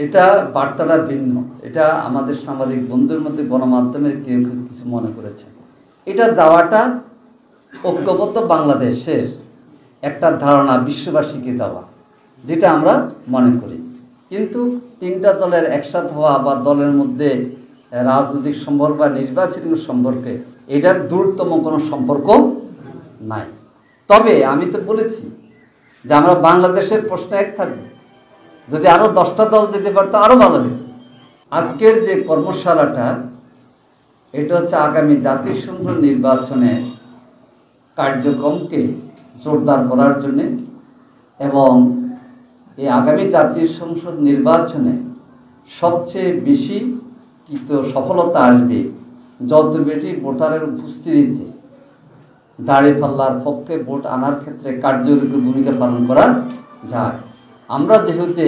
এটা বার্তাটা ভিন্ন। এটা আমাদের সাংবাদিক বন্ধুর মধ্যে গণমাধ্যমের কেউ কিছু মনে করেছেন। এটা যাওয়াটা ঐক্যবদ্ধ বাংলাদেশের একটা ধারণা বিশ্ববাসীকে দেওয়া, যেটা আমরা মনে করি। কিন্তু তিনটা দলের একসাথ হওয়া বা দলের মধ্যে রাজনৈতিক সম্পর্ক বা নির্বাচনী সম্পর্কে এটার দূরতম কোনো সম্পর্ক নাই। তবে আমি তো বলেছি যে আমরা বাংলাদেশের প্রশ্ন এক থাকবে। যদি আরও 10টা দল যেতে পারতো আরও ভালো হতো। আজকের যে কর্মশালাটা, এটা হচ্ছে আগামী জাতিসংঘ নির্বাচনের কার্যক্রমকে জোরদার করার জন্যে এবং এই আগামী জাতীয় সংসদ নির্বাচনে সবচেয়ে বেশি সফলতা আসবে যত বেশি ভোটারের উপস্থিতিতে দাঁড়িপাল্লার পক্ষে ভোট আনার ক্ষেত্রে কার্যকরী ভূমিকা পালন করা যায়। আমরা যেহেতু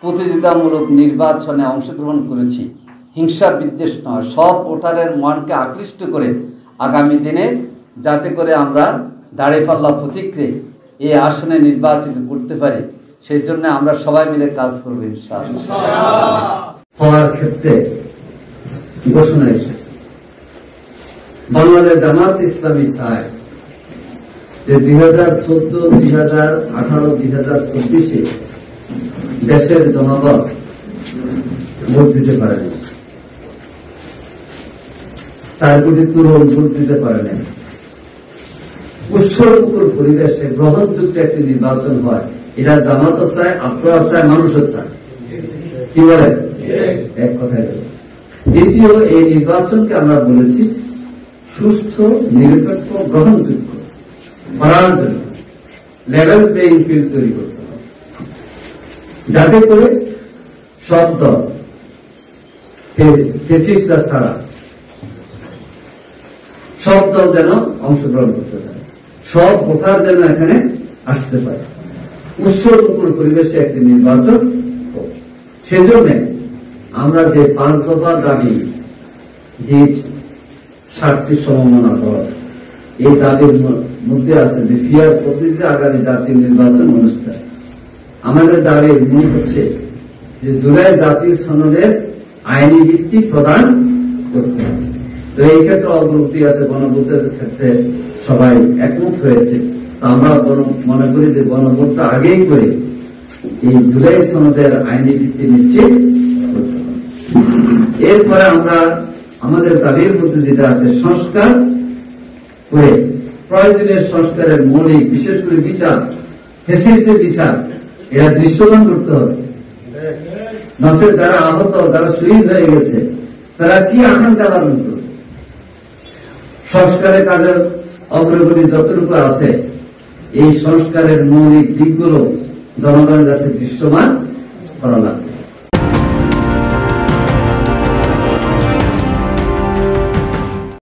প্রতিযোগিতামূলক নির্বাচনে অংশগ্রহণ করেছি, হিংসা বিদ্বেষ নয়, সব ভোটারের মনকে আকৃষ্ট করে আগামী দিনে যাতে করে আমরা দাঁড়িপাল্লা প্রতীকে এই আসনে নির্বাচিত করতে পারি, সেই জন্য আমরা সবাই মিলে কাজ করবো ইনশাআল্লাহ। হওয়ার ক্ষেত্রে ঘোষণা এসেছে, বাংলাদেশ জামাত ইসলামী চায় যে 2014, 2018, 2024-এ দেশের জনগণ ভোট দিতে পারেনি, 4 কোটি তরুণ ভোট দিতে পারেনি। উৎসবমুখর পরিবেশে গ্রহণযোগ্য একটি নির্বাচন হয়, এটা জামাতও চায়, আপনারা চায়, মানুষও চায়। কি বলেন? এক কথায়। দ্বিতীয়, এই নির্বাচনকে আমরা বলেছি সুস্থ, নিরপেক্ষ, গ্রহণযোগ্য করার জন্য লেভেল প্লেইং ফিল্ড তৈরি করতে হবে, যাতে করে সব দল ফেসিস্টরা ছাড়া সব দল যেন অংশগ্রহণ করতে পারে, সব ভোটার যেন এখানে আসতে পারে, উৎসবমুখর পরিবেশে একটি নির্বাচন হোক। সেজন্য আমরা যে 5 দফা দাবি দিয়েছি, 7টি সমমনা দল, এই দাবির মধ্যে আছে যে ফিয়ার পদ্ধতিতে আগামী জাতীয় নির্বাচন অনুষ্ঠান। আমাদের দাবির মূল হচ্ছে যে জুলাই জাতীয় সনদের আইনি ভিত্তি প্রদান করতে হবে। তো এই ক্ষেত্রে অগ্রগতি আছে, গণভোটের ক্ষেত্রে সবাই একমত হয়েছে। তো আমরা মনে করি যে গণভোটটা আগেই করে এই জুলাই সনদের আইনি ভিত্তি নিশ্চিত করতে হবে। এরপরে আমরা আমাদের দাবির মধ্যে যেটা আছে, সংস্কার করে প্রয়োজনীয় সংস্কারের মৌলিক, বিশেষ করে বিচার, ফেসিলিটির বিচার, এরা দৃশ্যমান করতে হবে। নচেত যারা আহত, যারা শহীদ হয়ে গেছে, তারা কি আকাঙ্ক্ষা লালন করবে? সংস্কারের কাজের অগ্রগতি যতটুকু আছে, এই সংস্কারের মৌলিক দিকগুলো জনগণের কাছে দৃশ্যমান করা লাগবে।